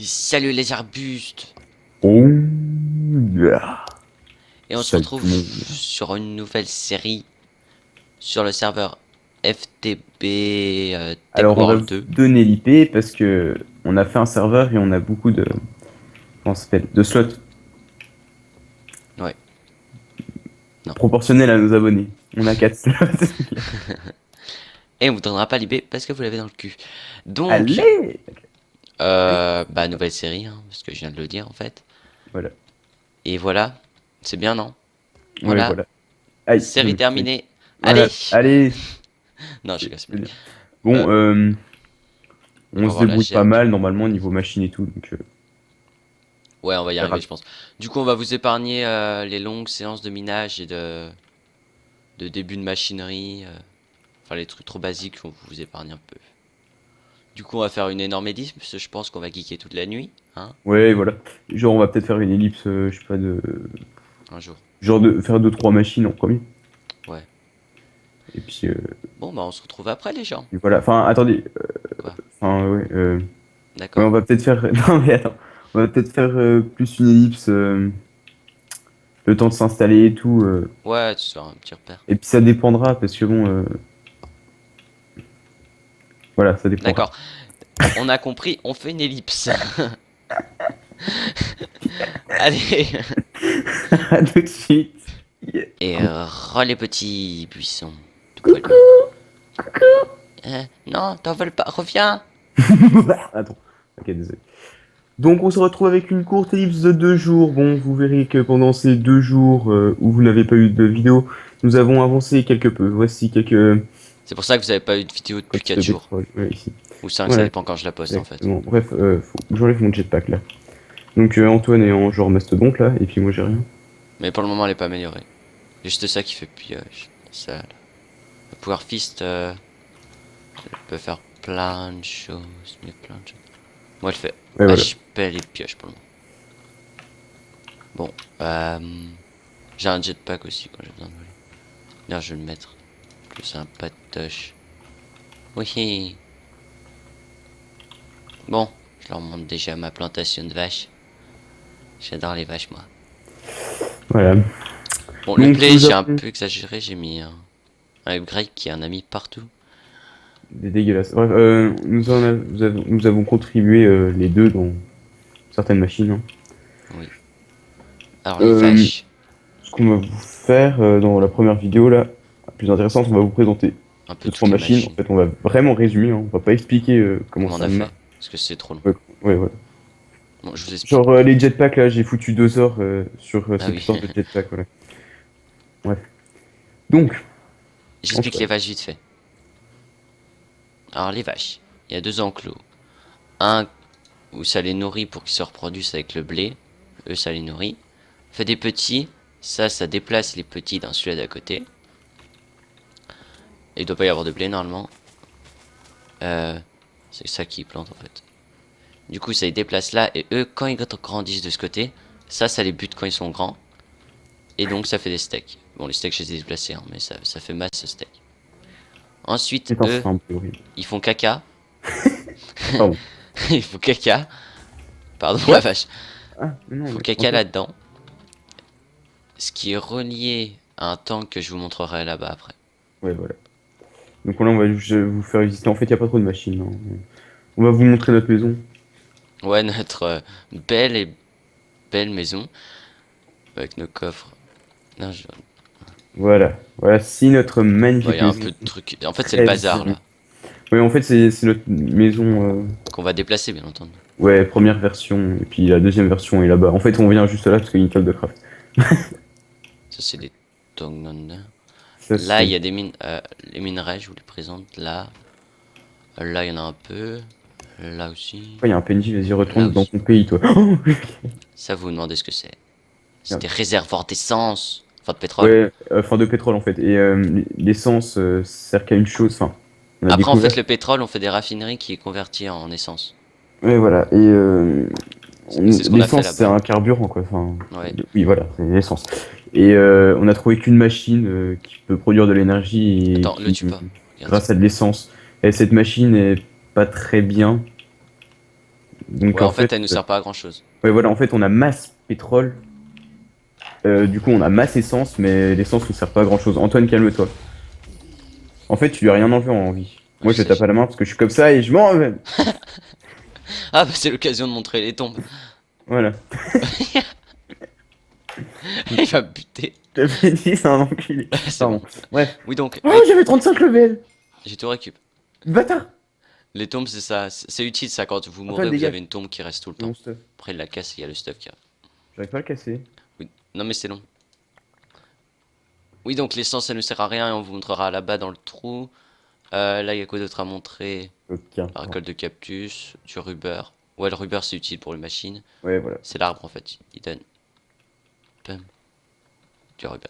Salut les arbustes. Oh yeah. Et on se Salut tout retrouve le monde. sur une nouvelle série sur le serveur FTB Tech Alors on va World vous 2. donner l'IP parce que on a fait un serveur et on a beaucoup de comment ça s'appelle de slots Ouais, non. proportionnels à nos abonnés. On a 4 slots. Et on vous donnera pas l'IP parce que vous l'avez dans le cul. Donc, Allez. Allez. bah nouvelle série, hein, parce que je viens de le dire en fait. Voilà. Et voilà, c'est bien non? Ouais, Voilà, voilà. Aïe. série Oui. terminée. Allez! Voilà. Allez. Non, je casse. C'est bien. Bon, On on va se voir la débrouille pas GM. mal normalement niveau machine et tout, donc Ouais, on va y ça ira. arriver, je pense. Du coup, on va vous épargner les longues séances de minage et de début de machinerie. Enfin, les trucs trop basiques, on vous épargne un peu. Du coup, on va faire une énorme édite, parce que je pense qu'on va geeker toute la nuit, hein, Ouais, voilà. Genre on va peut-être faire une ellipse, je sais pas de un jour. genre de faire deux trois machines en premier. Ouais. Et puis Bon, bah, on se retrouve après, les gens. et voilà. Enfin, attendez. Quoi? Enfin, ouais. Ouais, D'accord. on va peut-être faire. Non, mais attends. On va peut-être faire plus une ellipse, le temps de s'installer et tout. Ouais, tu seras un petit repère. Et puis ça dépendra, parce que bon. Voilà, ça dépendra. D'accord. On a compris, on fait une ellipse. Allez. À tout de suite. Yeah. Et les petits buissons. Tout poilus. Non, t'en veux pas, reviens. Attends. Ok, désolé. Donc, on se retrouve avec une courte ellipse de 2 jours. Bon, vous verrez que pendant ces 2 jours où vous n'avez pas eu de vidéo, nous avons avancé quelque peu. Voici quelques C'est pour ça que vous avez pas eu de vidéo depuis coques 4 de jours. pétrole. Ouais, ici. Ou 5, ça Voilà, dépend quand je la poste, en fait. exactement. Bref, faut que j'enlève mon jetpack là. Donc, Antoine est en genre mastodonte là, et puis moi j'ai rien. Mais pour le moment, elle est pas améliorée. Juste ça qui fait pioche. Ça, là. Le Power Fist, peut faire plein de choses. Mais plein de choses. Moi, elle fait Ouais, voilà. HP et pioche pour le moment. Bon, j'ai un jetpack aussi quand j'ai besoin de voler. Là, je vais le mettre. Plus un patoche. Oui. Bon, je leur montre déjà ma plantation de vaches. J'adore les vaches, moi. Voilà. Bon, le Donc, play, nous j'ai un avons peu exagéré. J'ai mis un upgrade qui est un ami partout. des dégueulasses. Bref, nous avons contribué les deux dans certaines machines, hein. Oui. Alors, les Euh, vaches. Ce qu'on va vous faire dans la première vidéo là, la plus intéressante, on va vous présenter Un peu deux trois toutes les machines. En machines. fait, on va vraiment résumer, hein. On va pas expliquer comment Comment on ça a marche. fait? Parce que c'est trop long. Ouais, ouais, ouais. Bon, je vous explique. Genre les jetpacks là, j'ai foutu 2 heures sur Ah cette oui. histoire de jetpack, voilà. Bref. Donc, J'explique les Antoine. vaches vite fait. Alors, les vaches. Il y a deux enclos. Un où ça les nourrit pour qu'ils se reproduisent avec le blé. Eux, ça les nourrit. Fait des petits. Ça déplace les petits dans celui-là d'à côté. Et il doit pas y avoir de blé normalement. C'est ça qui plante en fait. Du coup, ça les déplace là. Et eux, quand ils grandissent de ce côté, ça les bute quand ils sont grands. Et donc, ça fait des steaks. Bon, les steaks, je les ai déplacés, hein, mais ça fait masse ce steak. Ensuite, C'est un eux, frein un peu horrible. ils font caca. Pardon. Ils font caca. Pardon la What? vache. Ah, mais non, Ils font mais caca Antoine. là-dedans. Ce qui est relié à un tank que je vous montrerai là-bas après. Ouais, voilà. Donc là, on va vous faire visiter. En fait, il n'y a pas trop de machines, hein. On va vous montrer notre maison. Ouais, notre belle et belle maison. Avec nos coffres. Non, Voilà. Voilà, si notre bon, il magnifique y a un maison. peu de trucs. En fait, c'est le Très bazar bien. là. Oui, en fait, c'est notre maison, Qu'on va déplacer, bien entendu. ouais, première version, et puis la deuxième version est là-bas. En fait, on vient juste là parce qu'il y a une table de craft. Ça, c'est des Tongnanda. Ça, Là, il c'est. y a des mines. Les minerais, je vous les présente. Là. Là, il y en a un peu. Là aussi. Oh, il y a un PNJ, vas-y, Là retourne dans aussi. ton pays, toi. Oh, Ça, vous vous demandez ce que c'est. C'est merde. des réservoirs d'essence. Enfin, de pétrole. Ouais, fin de pétrole en fait. Et l'essence sert qu'à une chose. Enfin, on a Après, en découvert. fait, le pétrole, on fait des raffineries qui est converti en essence. Ouais, voilà. Et C'est ce qu'on a fait l'essence, c'est là-bas. un carburant, quoi. Enfin, Ouais. oui, voilà, c'est l'essence. Et on a trouvé qu'une machine qui peut produire de l'énergie et Attends, le qui, tue pas. Regarde. grâce à de l'essence. Et cette machine est pas très bien. Donc Ouais, en fait, elle nous sert pas à grand chose. ouais, voilà, en fait, on a masse pétrole. Du coup, on a masse essence, mais l'essence nous sert pas à grand chose. Antoine, calme-toi. En fait, tu lui as rien enlevé en vie. Ouais, Moi, je je sais, tape à la main parce que je suis comme ça et je m'en vais. Ah, bah c'est l'occasion de montrer les tombes. Voilà. Il va me buter. Je t'avais dit, c'est un enculé. C'est Pardon. bon. Bref. Oui, donc, Oh, j'avais 35 levels. j'ai tout récup. Bâtard. Les tombes, c'est ça. C'est utile ça quand vous Antoine, mourrez, vous avez dégage. une tombe qui reste tout le Mon temps. stuff. Après, il la casse et il y a le stuff qui arrive. J'arrive pas à le casser. Oui. Non, mais c'est long. Oui, donc l'essence, ça ne sert à rien et on vous montrera là-bas dans le trou. Là, il y a quoi d'autre à montrer? Aucun. La récolte de cactus, du rubber. Ouais, le rubber, c'est utile pour les machines. Ouais, voilà. C'est l'arbre en fait. Il donne. Pum. Du rubber.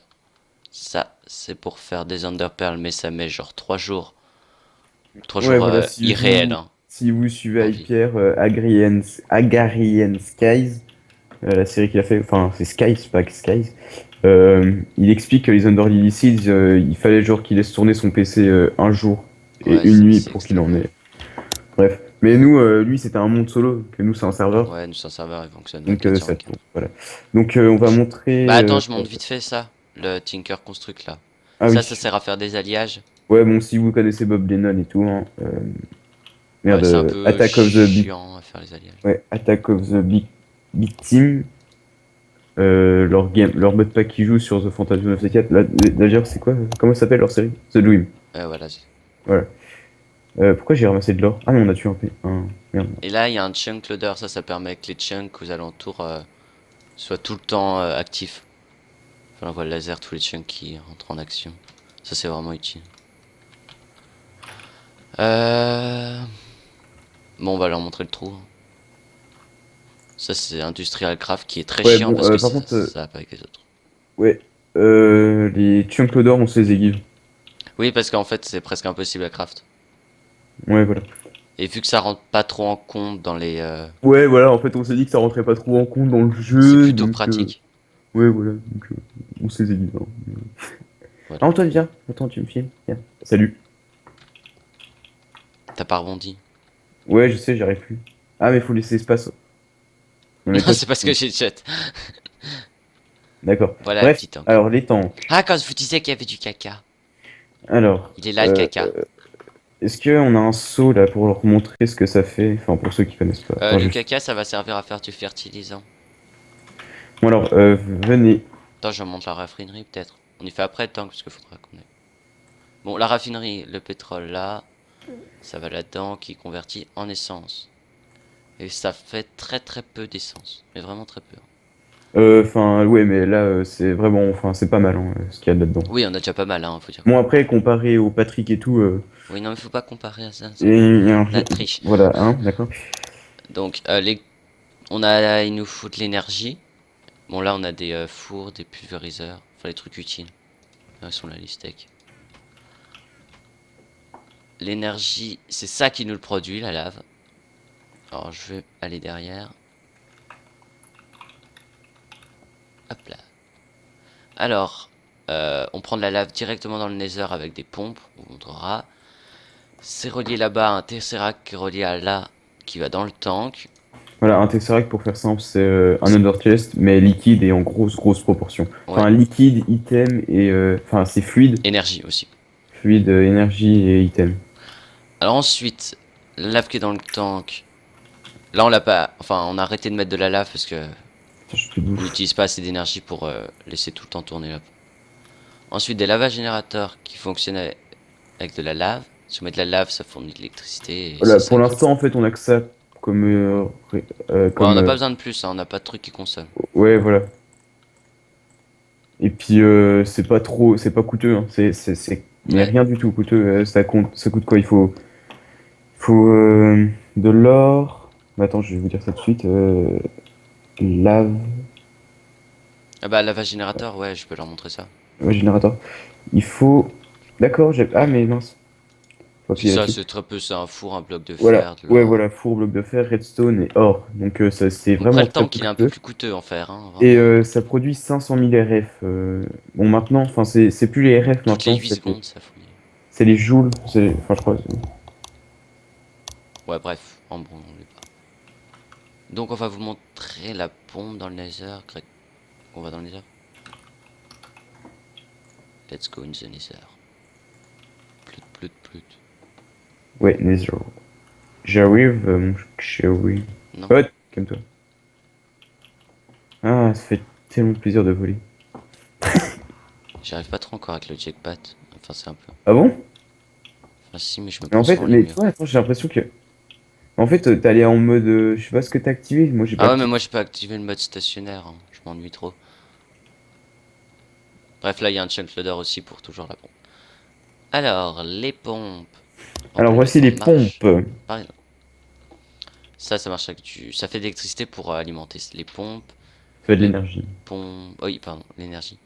Ça, c'est pour faire des underpearls, mais ça met genre 3 jours. 3 Ouais, jours voilà, si irréels, vous, hein. si vous suivez En vie. Hyper, Agarian Skies, la série qu'il a fait, enfin, c'est Skies, pas Skies, il explique que les Under Lily Seeds, il fallait genre qu'il laisse tourner son PC un jour et Ouais, une nuit c'est pour qu'il extrêmement en long. ait. Bref. Mais nous, lui, c'était un monde solo, que nous, c'est un serveur. Ouais, nous, c'est un serveur, il fonctionne Donc, 24 sur ça 24. tourne. Voilà. Donc, on va Bah montrer. attends, je montre vite fait ça. Le Tinker Construct là. Ah Ça, oui. ça sert à faire des alliages. Ouais, bon, si vous connaissez Bob Lennon et tout, hein, Ouais, merde, c'est un peu Attack of the Big. chiant à faire les alliages. Ouais, Attack of the Big Team. Leur mode pack qui joue sur The Phantasm of the Cat. Là, d'ailleurs, c'est quoi? Comment ça s'appelle leur série? The Dream. Voilà. Voilà. Pourquoi j'ai ramassé de l'or? Ah non, on a tué merde. Et là, il y a un chunk loader. Ça permet que les chunks aux alentours soient tout le temps actifs. Enfin, on voit le laser, tous les chunks qui rentrent en action. Ça, c'est vraiment utile. Bon, on va leur montrer le trou, hein. Ça, c'est Industrial Craft qui est très Ouais, chiant bon, parce que par ça, contre, ça va pas avec les autres. ouais. Les chunks d'or, on se les aiguise. Oui, parce qu'en fait, c'est presque impossible à craft. Ouais, voilà. Et vu que ça rentre pas trop en compte dans les. Ouais, voilà, en fait, on s'est dit que ça rentrait pas trop en compte dans le C'est jeu. plutôt Donc, pratique. ouais, voilà. Donc, on se les aiguise. Hein. Voilà. Ah, Antoine, viens. Attends, tu me filmes. Viens. Salut. T'as pas rebondi. Ouais, je sais, j'arrive plus. Ah, mais faut laisser espace. Non, mais Non, toi, c'est parce que j'ai chat. D'accord. Voilà, Bref, petit tank. alors les tanks. Ah, quand je vous disais qu'il y avait du caca. Alors, Il est là, le caca. est-ce qu'on a un seau là pour leur montrer ce que ça fait? Enfin, pour ceux qui connaissent pas. Attends, Le je- caca, ça va servir à faire du fertilisant. Bon, alors, venez. Attends, je monte la raffinerie, peut-être. On y fait après le tank, parce qu'il faudra qu'on ait. Bon, la raffinerie, le pétrole là. Ça va là-dedans, qui convertit en essence. Et ça fait très très peu d'essence. Mais vraiment très peu. Enfin, ouais, mais là, c'est vraiment. Enfin, c'est pas mal hein, ce qu'il y a là-dedans. Oui, on a déjà pas mal, hein, faut dire. Bon, après, comparé au Patrick et tout. Oui, non, mais faut pas comparer à ça. Et, La triche. voilà, hein, d'accord. Donc, il nous faut de l'énergie. Bon, là, on a des fours, des pulvériseurs. Enfin, les trucs utiles. Là, ils sont là, les steaks. L'énergie, c'est ça qui nous le produit, la lave. Alors, je vais aller derrière. Hop là. Alors, on prend de la lave directement dans le nether avec des pompes. On vous montrera. C'est relié là-bas à un tesseract qui est relié à là, qui va dans le tank. Voilà, un Tesseract, pour faire simple, c'est un Under Chest, mais liquide et en grosse proportion. Enfin, Ouais. liquide, item et. Enfin, c'est fluide. Énergie aussi. Fluide, énergie et item. Alors ensuite, la lave qui est dans le tank. Là, on l'a pas. Enfin, on a arrêté de mettre de la lave parce que Attends, je te on bouffe. n'utilise pas assez d'énergie pour laisser tout le temps tourner là. Ensuite, des lava générateurs qui fonctionnent avec de la lave. Si on met de la lave, ça fournit de l'électricité. Et Voilà, c'est ça pour qui- l'instant, en fait, on a que ça comme. Ouais, on Comme n'a pas besoin de plus, hein, on n'a pas de trucs qui consomment. ouais, voilà. Et puis, c'est pas trop. C'est pas coûteux, hein. Il n'y a Ouais. rien du tout coûteux. Ça coûte quoi? Il faut de l'or. Attends, je vais vous dire ça tout de suite. Lave. Ah bah, lava générateur, ouais, je peux leur montrer ça. Ouais, générateur. Il faut. D'accord, j'ai. Ah, mais mince. Faut C'est appuyer ça, là-dessus. c'est très peu, c'est un four, un bloc de Voilà, fer, de ouais, l'or. voilà, four, bloc de fer, redstone et or. Donc, ça, c'est Donc après, vraiment le très tank, peu il est un peu coûteux. plus coûteux en fer, hein, Et vraiment. ça produit 500 000 RF. Bon, maintenant, enfin, c'est plus les RF Toutes les maintenant, 8 secondes, ça fournit. c'est les joules. Enfin, je crois. Ouais, bref, en bon, on l'est pas. Donc on va vous montrer la pompe dans le nether. Greg, on va dans le nether. Let's go in the nether. Plut, plut, plut. Ouais, Nether. J'arrive, mon chéri. Non. Oh, calme-toi. Ah, ça fait tellement plaisir de voler. J'arrive pas trop encore avec le jackpot. Enfin, c'est un peu. Ah bon? Enfin, si, mais je me Mais en prends fait, sur les mais murs. toi, attends, j'ai l'impression que. En fait, t'es allé en mode. Je sais pas ce que t'as activé. Moi, j'ai pas Ah ouais, mais activé. moi j'ai pas activé le mode stationnaire. Hein. Je m'ennuie trop. Bref, là il y a un chunk loader aussi pour toujours la pompe. Alors, les pompes. On Alors, peut les voici mettre en les marche. pompes. Par exemple. Ça marche avec du. Ça fait de l'électricité pour alimenter les pompes. Ça fait de Les l'énergie. pompes. Oui, pardon, l'énergie.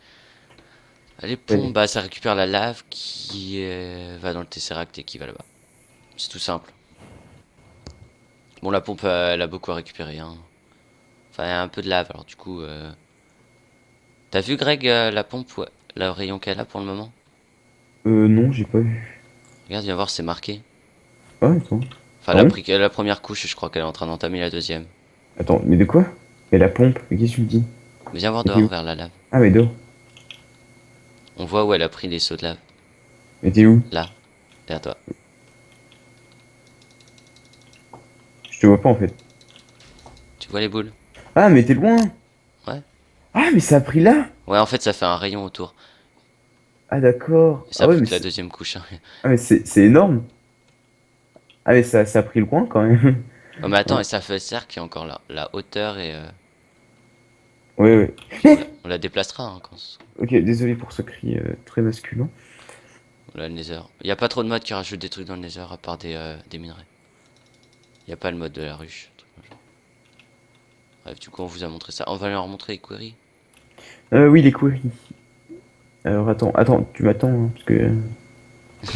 Les pompes, Ouais. bah ça récupère la lave qui va dans le Tesseract et qui va là-bas. C'est tout simple. Bon, la pompe, elle a beaucoup à récupérer. Hein. Enfin, il y a un peu de lave, alors du coup. T'as vu, Greg, la pompe, ouais, le rayon qu'elle a pour le moment? Non, j'ai pas vu. Regarde, viens voir, c'est marqué. Ah, attends. Enfin, Ah bon? la première couche, je crois qu'elle est en train d'entamer la deuxième. Attends, mais de quoi? Mais la pompe, mais qu'est-ce que tu me dis? Mais viens voir Mais t'es dehors où? vers la lave. Ah, mais dehors. On voit où elle a pris les sauts de lave. Mais t'es où? Là, derrière toi. Je te vois pas en fait. Tu vois les boules? Ah, mais t'es loin! Ouais. Ah, mais ça a pris là? Ouais, en fait, ça fait un rayon autour. Ah, d'accord. Et ça Ah, a ouais, pris mais que la deuxième couche. Hein. ah, mais c'est énorme. Ah, mais ça a pris le coin quand même. Oh, mais attends, Ouais, et ça fait cercle qui est encore là. La hauteur et. ouais. Ouais. Puis on la déplacera hein, quand Ok, désolé pour ce cri très masculin. on a le nether. Y a pas trop de modes qui rajoutent des trucs dans le nether à part des minerais. Y a pas le mode de la ruche. Un truc comme ça. Bref, du coup, on vous a montré ça. On va leur montrer les queries. Oui, les queries. Alors, attends, tu m'attends, hein, parce que.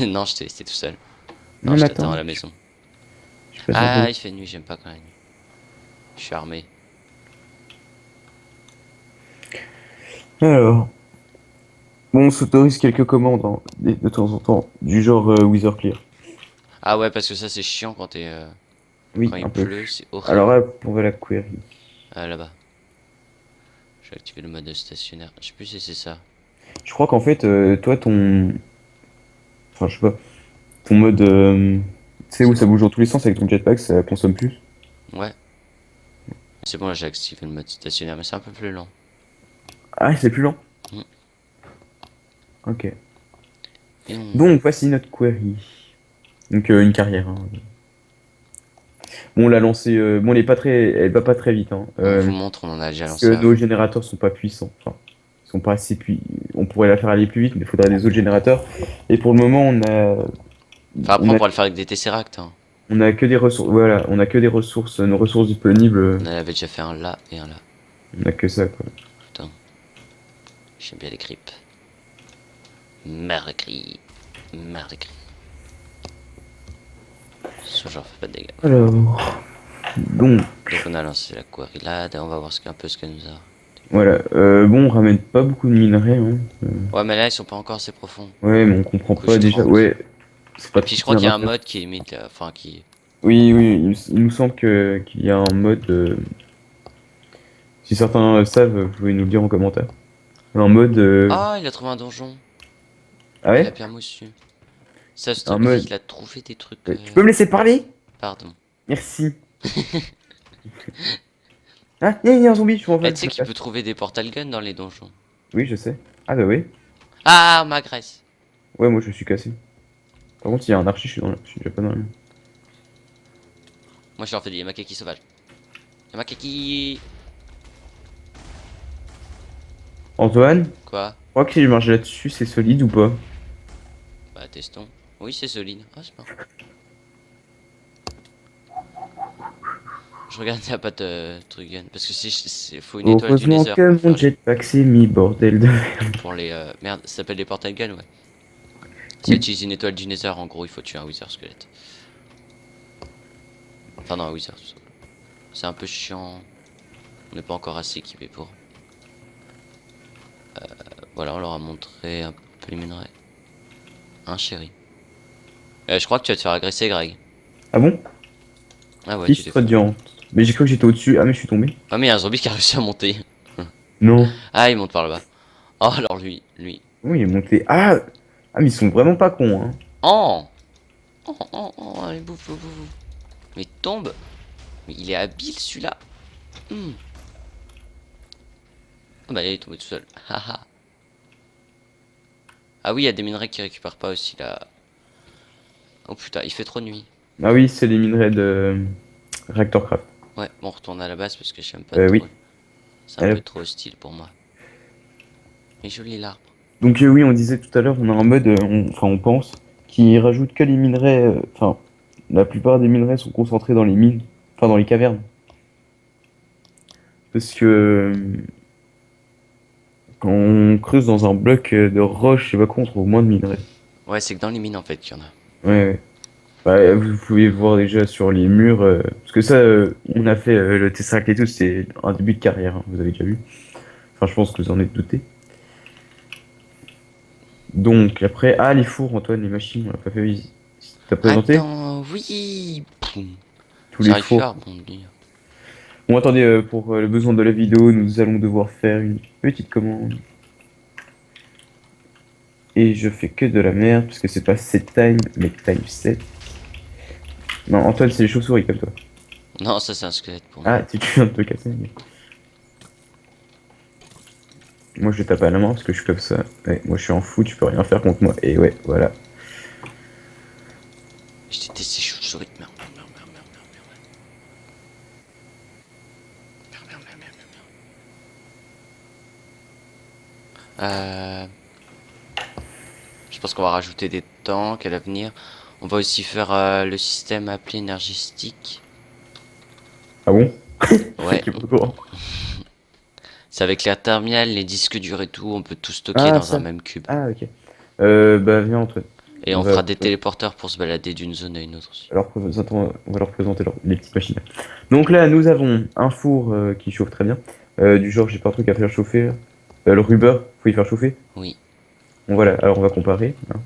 Non, je t'ai laissé tout seul. Non, Non, je mais t'attends à attends, la maison. je passe un peu. Ah, il fait nuit, j'aime pas quand la nuit. Je suis armé. Alors, bon, on s'autorise quelques commandes hein, de temps en temps, du genre Wither Clear. Ah ouais, parce que ça, c'est chiant Oui, quand il un peu. pleut, c'est Alors horrible. là, on va la query. Ah, là-bas. Je vais activer le mode stationnaire. Je sais plus si c'est ça. Je crois qu'en fait, toi, ton. Enfin, je sais pas. Ton mode. Tu sais C'est où ça quoi? bouge dans tous les sens avec ton jetpack, ça consomme plus. Ouais. C'est bon, là, j'ai activé le mode stationnaire, mais c'est un peu plus lent. Ah, c'est plus lent. Mm. Ok. Et on... Donc, voici notre query. Donc, une carrière. Hein. Bon, on l'a lancée. Bon, elle va pas très vite. Hein. on vous montre, on en a déjà Parce que lancé nos avant. générateurs sont pas puissants. Enfin, ils sont pas assez On pourrait la faire aller plus vite, mais il faudrait des autres générateurs. Et pour le moment, Enfin, après, on on a, pourra le faire avec des Tesseract. Hein. on a que des ressources. Voilà, on a que des ressources. Nos ressources disponibles, On en avait déjà fait un là et un là. on a que ça, quoi. Putain, j'aime bien les creeps. Merde, cri. Merde, cri. Ce genre fait pas de dégâts. Alors, donc, Donc, on a lancé la query là. On va voir un peu ce qu'elle nous a. voilà. Bon, on ramène pas beaucoup de minerais. Hein. Ouais, mais là, ils sont pas encore assez profonds. Ouais, mais on comprend pas Couche déjà. 30. Ouais, c'est pas Puis je très crois qu'il y bien a un faire. mode qui imite, enfin qui. Oui, oui, il nous semble qu'il y a un mode. Si certains savent, vous pouvez nous le dire en commentaire. Un mode. Ah, il a trouvé un donjon. Ah Il a ouais? pierre moussu. Ça, ce Un truc, mode. il a trouvé des trucs. Tu peux me laisser parler? Pardon. Merci. Ah, il y a un zombie, je suis en Eh, face. tu sais qu'il peut trouver des portal guns dans les donjons. Oui, je sais. Ah bah oui. Ah, ma graisse. Ouais, moi je suis cassé. Par contre, il y a un archi, je suis déjà pas dans le... Moi, je leur fais des makaki sauvages. Des makaki. Antoine, je Quoi? crois que si je marche là-dessus, c'est solide ou pas? Bah, testons. Oui, c'est solide. Ah, c'est pas. Je regarde, y a pas de truc gun. Parce que faut une étoile du Heureusement Nether que pour mon faire jetpack s'est mis, bordel de... pour les. Merde, ça s'appelle les portal guns, ouais. Ça utilise une étoile du Nether, en gros, il faut tuer un Wither squelette. Enfin, non, un Wither, tout ça. C'est un peu chiant. On n'est pas encore assez équipé pour. Voilà, on leur a montré un peu les minerais. Hein, chéri. Je crois que tu vas te faire agresser, Greg. Ah bon? Ah ouais, tu Piste t'es fait. radiante. Mais j'ai cru que j'étais au-dessus. Ah, mais je suis tombé. Ah mais il y a un zombie qui a réussi à monter. Non. Ah il monte par là-bas. Oh alors lui. Oui, il est monté. Ah! Ah, mais ils sont vraiment pas cons, hein. Oh. Oh, allez bouffe, bouffe, bouffe. Mais tombe. Mais il est habile celui-là. Hmm. Ah bah il est tombé tout seul. Haha. Ah oui, il y a des minerais qui récupèrent pas aussi là. Oh putain, il fait trop nuit. Ah oui, c'est les minerais de Reactor Craft. Ouais, bon, on retourne à la base parce que j'aime pas trop. Oui. C'est un peu trop hostile pour moi. Mais joli l'arbre. Donc oui, on disait tout à l'heure, on a un mode, enfin on pense, qui rajoute que les minerais, enfin la plupart des minerais sont concentrés dans les mines, enfin dans les cavernes. Parce que quand on creuse dans un bloc de roche, je sais pas quoi, on trouve moins de minerais. Ouais, c'est que dans les mines en fait qu'il y en a. Ouais, ouais. Bah, vous pouvez voir déjà sur les murs, parce que ça, on a fait le Tesseract et tout, c'est un début de carrière, hein, vous avez déjà vu. Enfin, je pense que vous en êtes douté. Donc après, ah les fours, Antoine, les machines, on l'a pas fait visite. T'as présenté Attends, oui. Poum. tous les J'arrive plus fours. à rebondir. Bon, attendez, pour le besoin de la vidéo, nous allons devoir faire une petite commande. Et je fais que de la merde, parce que c'est pas set time, mais time set. Non, Antoine, c'est les chauves-souris comme toi. Non, ça c'est un squelette pour moi. Ah, tu viens de te casser. Moi, je tape à la main parce que je suis comme ça. Ouais, moi, je suis en fou, tu peux rien faire contre moi. Et ouais, voilà. Je déteste ces chauves-souris. Merde, merde, merde, merde, merde, merde, merde. Merde, merde, merde, merde, merde. Je pense qu'on va rajouter des tanks à l'avenir. On va aussi faire le système appelé énergistique. Ah bon? Ouais, Tu es pas au courant. c'est avec la terminale, les disques durs et tout, on peut tout stocker Ah, dans un ça. même cube. Ah, ok. Bah, viens, Antoine. Et On on va, fera des téléporteurs pour se balader d'une zone à une autre aussi. on va leur présenter les petites machines. Donc là, nous avons un four qui chauffe très bien. Du genre, j'ai pas un truc à faire chauffer. Le rubber, faut y faire chauffer. Oui, Bon, voilà, alors on va comparer, hein.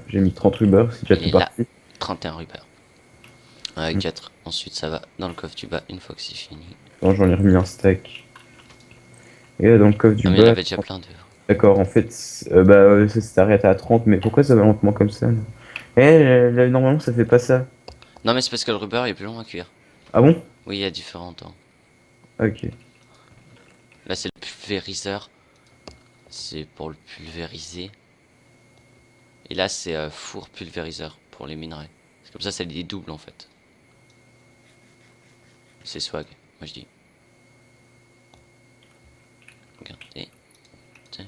J'ai mis 30 rubbers, c'est déjà il tout est là. parti. 31 Ruber. Mm. 4. Ensuite, ça va dans le coffre du bas une fois que c'est fini. Non, j'en ai remis un stack. Et là, dans le coffre du Ah, mais il y en bas. avait déjà plein d'œufs. D'accord, en fait, ça s'est arrêté à 30, mais pourquoi ça va lentement comme ça là normalement, ça fait pas ça. Non, mais c'est parce que le Ruber est plus long à cuire. Ah bon? Oui, il y a différents temps. Ok. Là, c'est le pulvériseur. C'est pour le pulvériser. Et là, c'est four pulvériseur pour les minerais. C'est comme ça les double en fait. C'est swag, moi je dis. Regardez. Tiens.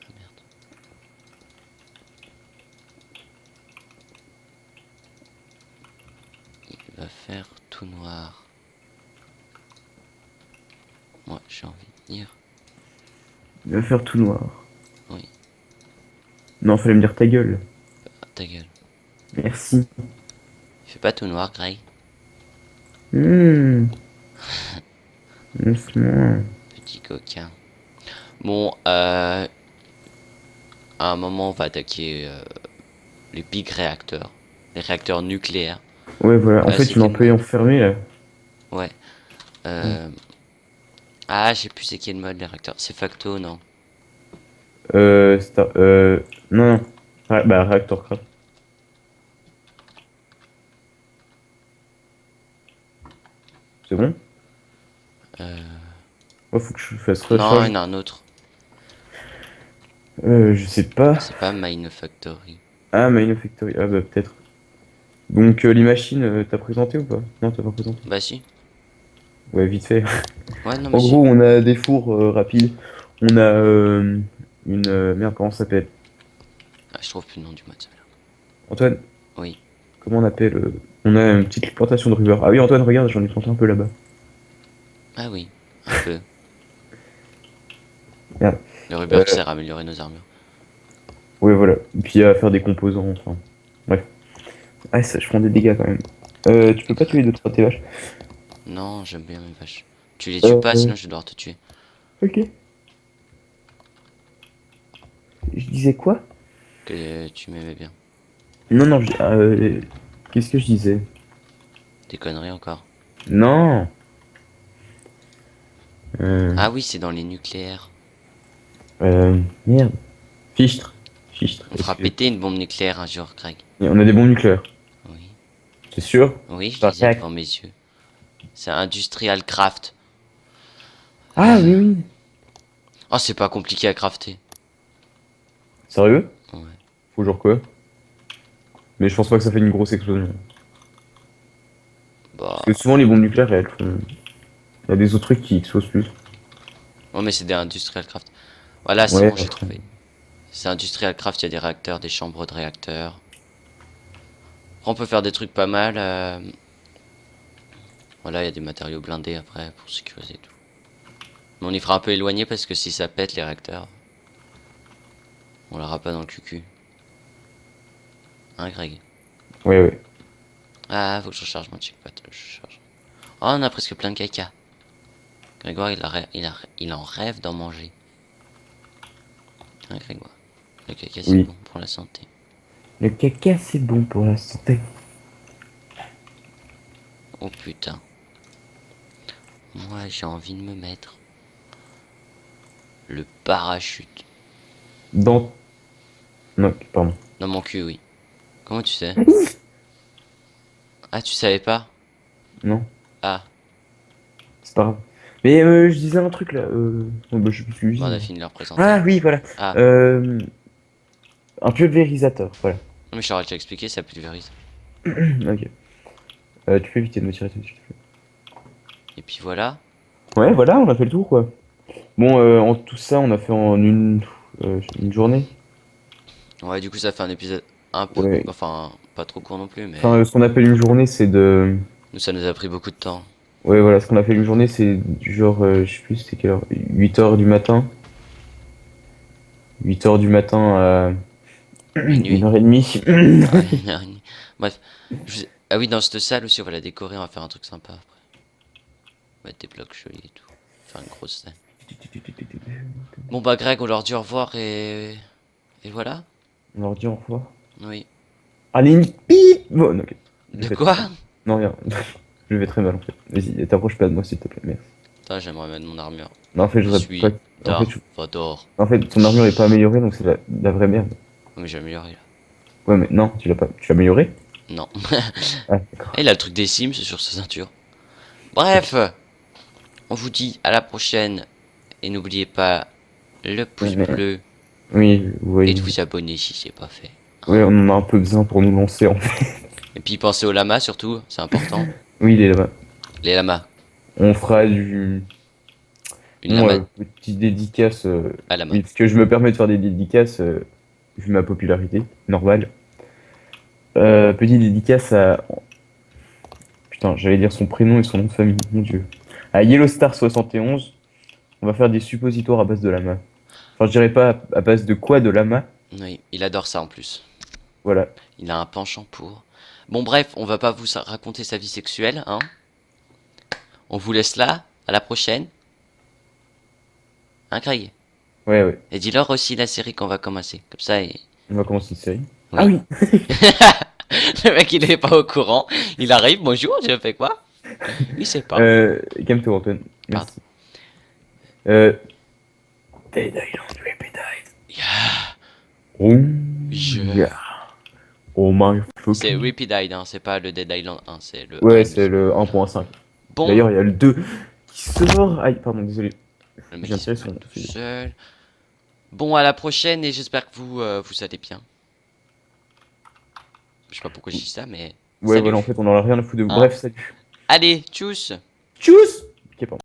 Ah merde. Il va faire tout noir. Moi, j'ai envie de dire. Il va faire tout noir. Oui, Non, fallait me dire ta gueule. ah, ta gueule. Merci. Il fait pas tout noir, Grey. Mmh. Doucement. Petit coquin. Bon, à un moment, on va attaquer les big réacteurs. Les réacteurs nucléaires. Ouais, voilà. En fait, C'est tu m'as qui un peu enfermé là. Ouais. Euh... Ah, je sais plus c'est qui le mode, les réacteurs. C'est Facto, non? Non, non. Bah, Reactor Craft. C'est bon? Euh... Ouais, faut que je fasse Non, recharge. il y en a un autre. Je sais pas. C'est pas Mine Factory. Ah, Mine Factory. Ah, bah, peut-être. Donc, les machines, t'as présenté ou pas? Non, t'as pas présenté. Bah si. Ouais, vite fait. Ouais, non, mais En si. gros, on a des fours rapides. On a une. Merde, comment ça s'appelle? Ah, je trouve plus le nom du mode, ça merde. Antoine, Oui. comment on appelle on a une petite plantation de rubber. Ah oui, Antoine, regarde, j'en ai planté un peu là-bas. Ah oui, un peu. Merde. Le rubber qui sert à améliorer nos armures. Ouais, voilà. Et puis à faire des composants, enfin. Bref. Ah, ça, je prends des dégâts quand même. Tu peux pas tuer deux, trois de tes vaches? Non, j'aime bien mes vaches. Tu les tues pas, Euh, sinon je vais devoir te tuer. ok. Je disais quoi? Que tu m'aimais bien. Non, non, qu'est-ce que je disais? Des conneries encore. Non. Ah oui, c'est dans les nucléaires. Merde. Fichtre. Fichtre. On fera Excusez. péter une bombe nucléaire un jour, Greg. On a des bombes nucléaires. Oui. C'est sûr? Oui, je Par les ai tac. devant mes yeux. C'est Industrial Craft. Ah oui, oui. Oh, c'est pas compliqué à crafter. Sérieux? Ouais. Faut genre quoi? Mais je pense pas que ça fait une grosse explosion. Bah. Parce que souvent les bombes nucléaires, elles font... Il y a des autres trucs qui explosent plus. Oh, mais c'est des Industrial Craft. Voilà, c'est Ouais, bon, j'ai trouvé. C'est Industrial Craft, il y a des réacteurs, des chambres de réacteurs. Après, on peut faire des trucs pas mal. Voilà, il y a des matériaux blindés après pour sécuriser tout. Mais on y fera un peu éloigné parce que si ça pète les réacteurs, on l'aura pas dans le cucu. Hein, Greg? ouais, ouais. Ah, faut que je recharge mon checkpot. Je charge. Oh, on a presque plein de caca. Grégoire, il en rêve d'en manger. Hein, Grégoire? Le caca, c'est Oui. bon pour la santé. Le caca, c'est bon pour la santé. Oh putain. Moi, j'ai envie de me mettre le parachute. Dans... Non, pardon. Dans mon cul, oui. Comment tu sais? Ah, tu savais pas? Non, Ah, c'est pas grave. Mais je disais un truc là. Oh, bah, je sais plus ce que je bon, on a disais. fini de leur présenter. Ah oui, voilà. Ah, Euh, un pulvérisateur, voilà. non, mais je t'aurais déjà expliqué, ça pulvérise. Ok. Tu peux éviter de me tirer dessus, s'il te plaît. Et puis voilà. Ouais, voilà, on a fait le tour, quoi. Bon, en tout ça, on a fait en une journée. Ouais, du coup, ça fait un épisode un peu court. Ouais. Enfin, pas trop court non plus, mais Enfin, ce qu'on appelle une journée, c'est de... nous, ça nous a pris beaucoup de temps. Ouais, voilà, ce qu'on appelle une journée, c'est du genre, je sais plus, c'était quelle heure? 8 heures du matin. 8 heures du matin à Minuit. 1h30. Ah, une heure et demie. Bref. Ah oui, dans cette salle aussi, on va la décorer, on va faire un truc sympa après. On va mettre des blocs jolis et tout. Faire une grosse scène. Bon, bah, Greg, on leur dit au revoir et. Et voilà. On leur dit au revoir. Oui. Allez, une pip! Bon, non, ok. Je De vais quoi? Non, rien. Je vais très mal en fait. Vas-y, t'approches pas de moi s'il te plaît. Merci. Putain, j'aimerais mettre mon armure. Non, en fait, je Je voudrais suis pas. En fait, Dark. en fait, ton armure est pas améliorée donc c'est la vraie merde. Oh, mais j'ai amélioré là. Ouais, mais non, tu l'as pas. Tu l'as améliorée? Non. Ah, d'accord. Et il a le truc des Sims sur sa ceinture. Bref, on vous dit à la prochaine. Et n'oubliez pas le pouce Ouais, bleu oui, et oui. de vous abonner si c'est pas fait. Ouais, on en a un peu besoin pour nous lancer en fait. Et puis pensez aux lamas surtout, c'est important. Oui, il est là-bas. Les lamas. On fera du. Une Bon, lama petite dédicace. à lama. Oui, parce que je me permets de faire des dédicaces vu ma popularité, normale. Petite dédicace à. Putain, j'allais dire son prénom et son nom de famille, mon dieu. À Yellowstar71, on va faire des suppositoires à base de lama. Enfin, je dirais pas à base de quoi de lama. Oui, il adore ça en plus. Voilà. Il a un penchant pour. Bon bref, on va pas vous raconter sa vie sexuelle, hein. On vous laisse là, à la prochaine. Hein, Craig? Ouais, ouais. Et dis-leur aussi la série qu'on va commencer. Comme ça, On va commencer une série. Oui. Ah oui. Le mec, il est pas au courant. Il arrive, bonjour, je fais quoi? Il sait pas. Calme-toi, Antoine. Pardon. Merci. Dead Island Repetite. Yeah. Oh, Je- yeah. Oh my fucking. C'est Riptide, hein, c'est pas le Dead Island 1, c'est le Ouais, 1. c'est le 1.5. Bon, D'ailleurs, il y a le 2 qui sort. Aïe, pardon, désolé. le mec J'ai il se tiré met sur mon tout fil. seul. Bon, à la prochaine et j'espère que vous allez bien. Je sais pas pourquoi je dis ça, mais. Ouais, Salut. voilà, en fait, on en a rien à foutre de vous. Hein. Bref, salut. Allez, tchuss! Tchuss!